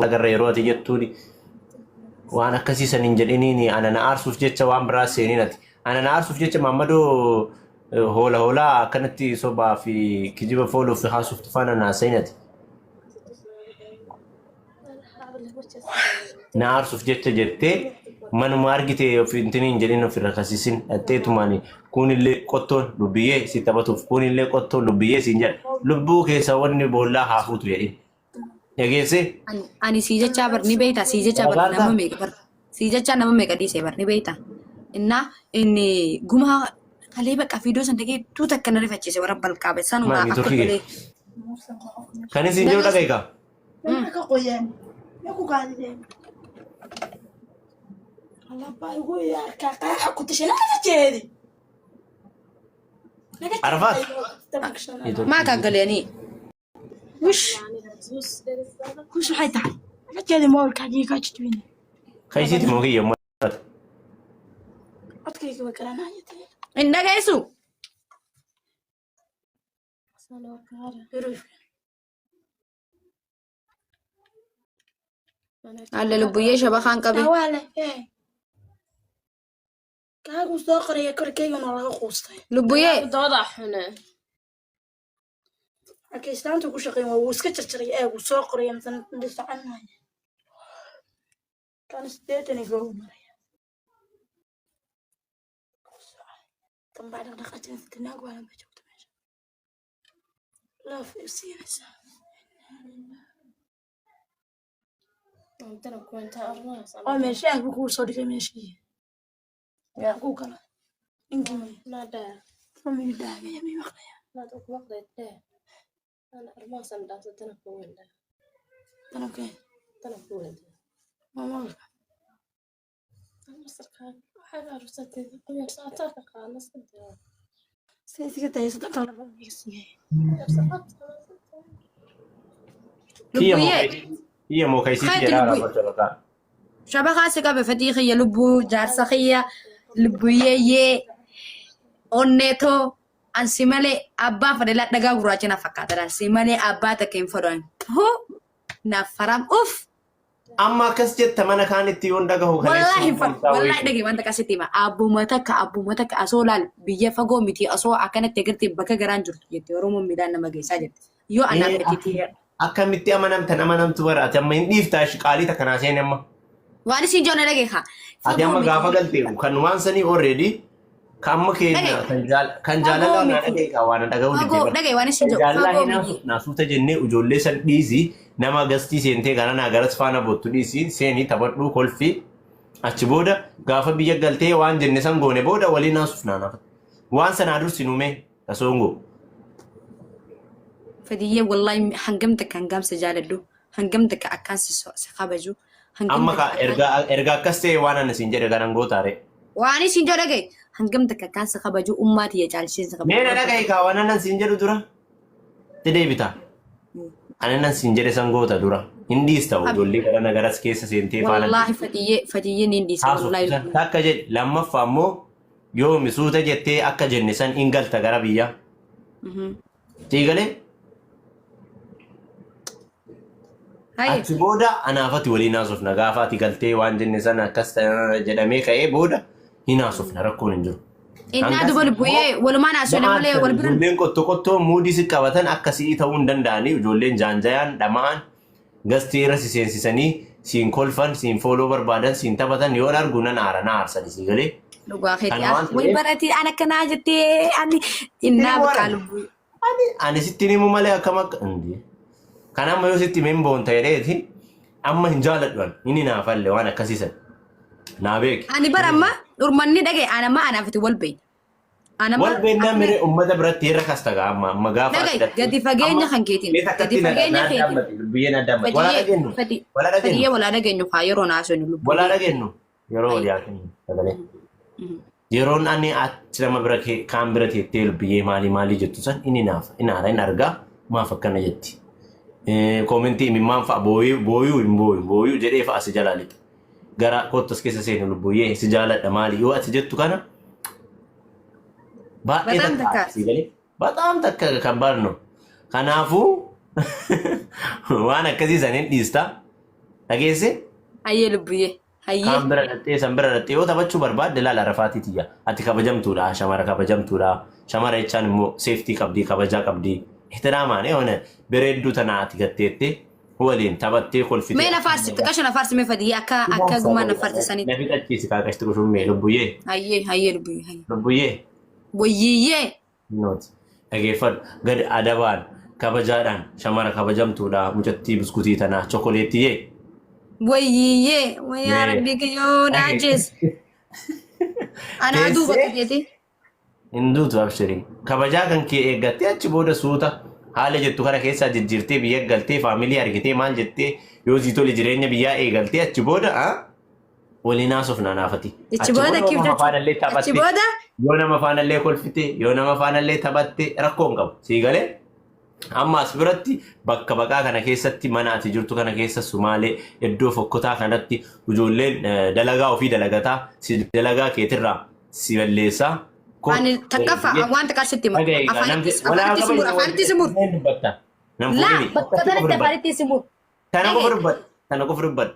agarra yeroo ati jettuuni waan akkasii saniin jedhiniini ana na aarsuuf jecha waan biraa seeninati ana na aarsuuf jecha Maammadoo hoolaa akkanatti sobaa fi kijiba fooluuf haasuuf tufaana na seenati na aarsuuf jecha jettee manuma argite of intiniin jedhin of irra kasiisin dhatteetumaani kunillee qottoon lubbiyyee si taphatuuf kunillee qottoon lubbiyyee siin jedha lubbuu keessa wanni boollaa haafuutu jedhin Yageesse? Ani si jecha barni beekta si jecha barni nama meeqa bar si jecha nama meeqa dhiisee barni beekta inna inni guma kalee bakka fiidoo san dhagee tuuta akka na rifachiise warra balqaabe sanuma akka kalee kan isin jiru dhagayka Akka qoyaan yaku gaadidee Allah baay'ee yaa kaka aku tishana jeedi Arafat maa kaggaleeni Wish waxay tahay jeedi moolka diiga jitwin kaysiti moogi yomma adkayga waa garanayatay inda geesu alle lubbuyyee shabakaan qabe Tawaale kaagu soo qoraya korkeyga ma laga quustay lubbuyyee dooda xune Akiistaantu ku shaqeyn waa iska jarjaray eegu soo qoraya midan dhisacanay kan steetani go maraya tambaa dhaqdhaqaajin tinaag waa ma joogto meesha laf isiinaysa antana kuwanta armaas oo meesha ku soo dhigay meeshii yaa ku kala inkii nada family daaga yaa mi maqlaya nada ku waqti أنا أرماس أنا دعوت تنفوين ده tanakay تنفوين ده maamulka أنا صرت حاجة رصت قوي ساعات كان نصدق saysiga tayasada kala bixiyay lubbuyyee هي مو كيسيتي خير جلالة لبوي. برشلونة shabakaa si qabe fatiikhiyya lubbuu jaarsa kiyya lubbuyyeeyyee onneetoo ansi malee abbaa fadela dhagaa gurraachina fakkaatadha ansi malee abbaa takka hin fedhan naaf faram uff أما كسجت تمنا كانت يون دقه wallahi wallahi dhage wanta akkasitti hima abbuma takka asoo laal biyya fagoo miti asoo akkanatti agartee bakka garaan jirtu jette oromoon midhaan nama geessaa jette yoo anaan dhagiti akkamitti amanamtu baraate amma hin dhiiftaa qaalii takka naaseen amma waan isin joona dhage haa ati amma gaafa galteeru kan waan sanii already kan amma keenya kan jaalalaa na dhagee ka waan dhaga'uu fagoo dhage waan isin joona jaalalaa fagoo hina miti naasuuta jennee ijoollee san dhiisi nama gastii seentee gara naa garas faana bottu dhiisi seenii taphadhuu kolfi achi booda gaafa biyya galtee waan jenne san goone booda waliin naasuuf naanaaf waan sanaa dursi nume kasoongo fadiyyee wallahi hangam takka hangamsa jaaladhu hangam takka akkaan si kabaju amma ka erga akkas ta'e waan ana siin jedhe garan gootaare waan isin joona dhage hangam takka akkaan si kabaju ummaati ya caalchisa kabaju meena dhagaye ka waan anan siin jedhu dura dedeebita anan siin jedhe san goota dura hin dhiista ijoollee gara nagaras keessa seentee faana wallahi fadiyyee ni dhiisa wallahi takka jedhe lammaffaa ammoo yoo misuuta jettee akka jenne san hin galta gara biyya tiigalee achi booda anaafati waliin haasofna gaafa ati galtee waan jenne san akkas jedhamee ka'ee booda hin haasofna rakkoon hin jiru. innaa duba lubbuyyee walumaan haasofne malee wal bira Ijoolleen qottoo muudii si qabatan akkasii ta'uu hin danda'anii ijoolleen jaanjayaan dhama'an gasteera si seensisanii siin kolfan siin fooloo barbaadan siin taphatan yoo argu nan aarsan isii galee. dhugaa keetii way barati an akkanaa jettee ani innaa bakka lubbuu Ani sitti himu malee akkam akka kan amma yoo sitti memboon ta'eeti amma hin jaaladhu inni naafalle waan akkasiisan naa beeki. ani baramma dhurmanni dhage anamma anaafiti wal beey Wal beennaa mire ummata biratti irra kas taga amma gaafa dhage gadi fageenya kan keetiin gadi fageenya keetiin biyyeen adda wala dhageenyu fadiyyee walaa dhageenyu haa yeroo naasonni lubbuu wala dhageenyu yeroo dhiyaatin sagalee yeroon ani achi nama bira kaan bira teettee biyyee maalii jettu san inni naafa inaara hin argaa maaf akkana jetti. Komentii mimmaan fa'a booyuu jedhee fa'a si jalaalite gara kottas keessa seenu lubbuyyee si jaaladha maali yoo ati jettu kana baay'ee bataam takka kan barno kanaafuu waan akkasii saniin dhiista dhageesse Hayyee lubbuyyee. Hayyee. kan bira dhattee san bira dhattee yoo taphachuu barbaadde laala rafaatiitiyya ati kabajamtuudha shamara kabajamtuudha shamara jechaan immoo seeftii qabdii kabajaa qabdii ihtiraamaan yoona bereedduu tana ati gatteette waliin taphattee kolfite Mee nafaarsi xiqqasha nafaarsi mee fadii akka gumaa nafaarsi sanii. nafi qachiisi kaaqashti qushummee lubbuyyee Hayyee lubbuyyee hayyee. lubbuyyee Wayyiyyee. nooti dhageeffadhu gadi adabaan kabajaadhaan shamara kabajamtuudha mucattii biskutii tanaa chokoleettiyyee Wayyiyyee. Wayyaa rabbii kiyyoo daanjees. Anaa duuba qajeeti. Hinduutu abshirii kabajaa kan kee eeggattee achi booda suuta haala jettu kana keessaa jijjiirtee biyya galtee faamilii argitee maal jettee yoo sii tole jireenya biyyaa eegaltee achi booda waliin haasofna naafati. Achi booda kiif jechuudha. Achi booda yoo nama faanallee kolfite yoo nama faanallee taphatte rakkoo hin qabu sii galee amma as biratti bakka baqaa kana keessatti mana ati jirtu kana keessa sumaalee iddoo fokkotaa kanatti ijoolleen dalagaa ofii dalagataa si dalagaa keetirraa si balleessaa. Ani takkaffaa waan takkaa sitti himu. Afaanitti simur. Laa bakka kanatti afaanitti simur. Kana qofa dubbadha.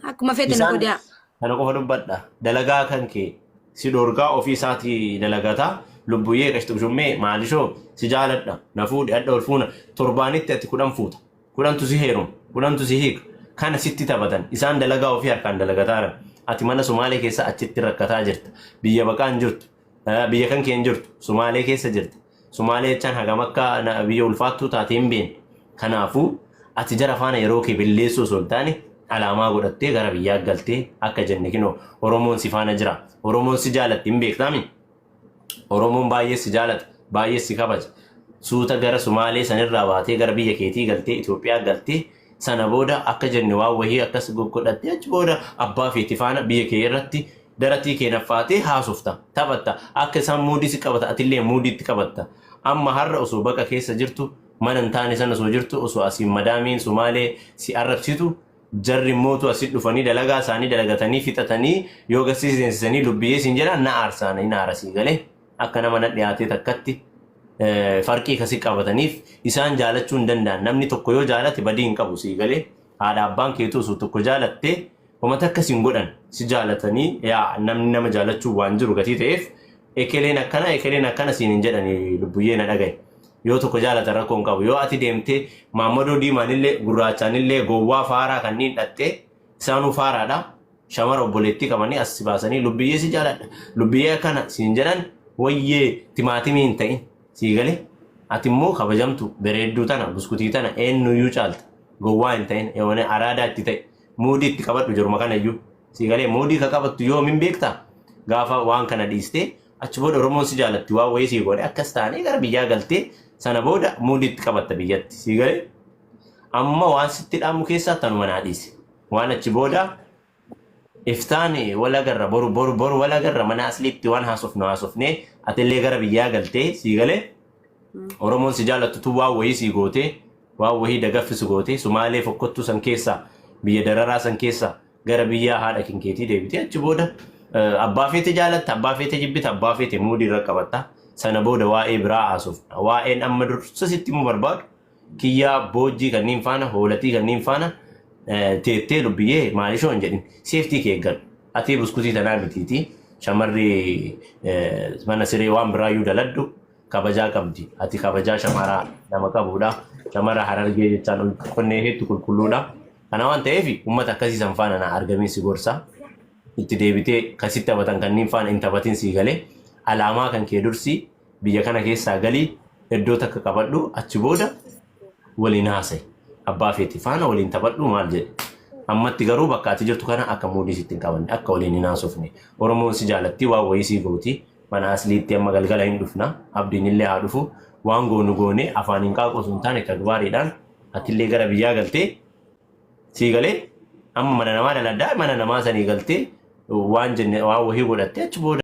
Akkuma feete na godhaa. Kana qofa dubbadha. Dalagaa kan kee si dhorgaa ofii isaatii dalagataa lubbuyyee qashtu shummee maalishoo si jaaladha na fuudhi adda ol fuuna torbaanitti ati 10 fuuta 10tu si heerum 10tu si hiika kana sitti taphatan isaan dalagaa ofii harkaan dalagataara ati mana Sumaalee keessa achitti rakkataa jirta biyya baqaan jirtu biyya kan keen jirtu Sumaalee keessa jirta Sumaalee jechaan hagam akka biyya ulfaattuu taatee hin beekne kanaafuu ati jara faana yeroo kee billeessuu osoo hin taane alaamaa godhattee gara biyyaa galtee akka jenne kinoo Oromoon si faana jira Oromoon si jaalatti hin beektaami Oromoon baay'ee si jaalata baay'ee si kabaja suuta gara Sumaalee sanirraa baatee gara biyya keetii galtee Itoophiyaa galtee sana booda akka jenne waa wahii akkas godhattee achi booda abbaa feeti faana biyya kee irratti daratii kee naffaatee haasofta taphatta akka isaan muudii si qabata atillee muudiitti qabatta amma har'a osoo baqa keessa jirtu mana hin taane sana osoo jirtu osoo asiin madaamiin Sumaalee si arrabsitu jarri mootu asit dhufanii dalagaa isaanii dalagatanii fixatanii yoo gassiisanii lubbiyyee siin jedhan na aarsaana hin aarasii galee akka nama na dhiyaatee takkatti farqii kasi qabataniif isaan jaalachuu hin danda'an namni tokko yoo jaalate badii hin qabu sii galee haadha abbaan keetu osoo tokko jaalattee homata akkasiin godhan si jaalatanii yaa namni nama jaalachuu waan jiru gatii ta'eef ekeleen akkana siin hin jedhani lubbuyyee na dhagaye yoo tokko jaalatan rakkoo hin qabu yoo ati deemtee Maammadoo Diimaanillee gurraachaanillee gowwaa faaraa kanneen dhattee isaanuu faaraadha shamara obboleettii qabanii as si baasanii lubbiyyee si jaaladha lubbiyyee akkana siin jedhan wayyee timaatimii hin ta'in sii galee ati immoo kabajamtu bereedduu tana buskutii tana eenyuyyuu caalta gowwaa hin ta'in yoone araadaa itti ta'e muudii itti qabadhu jiruma kanayyuu sii galee muudii ka qabattu yoo min beektaa gaafa waan kana dhiistee achi booda Oromoon si jaalatti waa wayii sii godhe akkas taanee gara biyyaa galtee sana booda muudii itti qabatta biyyatti sii galee amma waan sitti dhaamu keessaa tanuma naa dhiise waan achi booda iftaani wala garra boru wala garra mana asliitti waan haasofnee atillee gara biyyaa galtee sii galee Oromoon si jaalattu tu waa wayii sii gootee waa wayii dagaffisu gootee Sumaalee fokkottuu san keessaa biyya dararaa san keessaa gara biyyaa haadha kinkeetii deebitee achi booda abbaa feete jaalatta abbaa feete jibbita abbaa feete muudii irra qabatta sana booda waa'ee biraa haasofna waa'een amma dursa sitti mu barbaadu kiyyaa boojjii kanneen faana hoolatii kanneen faana teettee lubbiyyee maalishoo hin jedhin seeftii kee eeggadhu ati buskutii tanaa mitiiti shamarri mana siree waan biraayyuu daladdu kabajaa qabdi ati kabajaa shamaraa nama qabuudha shamara Harargee jechaan qonnee hedduu qulqulluudha kana waan ta'eef uummata akkasii san faana na argamee si gorsa itti deebitee kasitti taphatan kanneen faana hin taphatin sii galee alaamaa kan kee dursi biyya kana keessaa galii iddoo takka qabadhu achi booda waliin haasa'e abbaa feeti faana waliin taphadhu maal jedhe ammatti garuu bakka ati jirtu kana akka muudii sitti hin qabanne akka waliin hin haasofne Oromoon si jaalatti waa wayii sii gooti mana asliitti amma galgala hin dhufna abdiin illee haa dhufu waan goonu goone afaan hin qaaqu sun taane tagbaariidhaan atillee gara biyyaa galtee sii galee amma mana namaa daladdaa mana namaa sanii galtee waan jenne waan wahii godhattee achi booda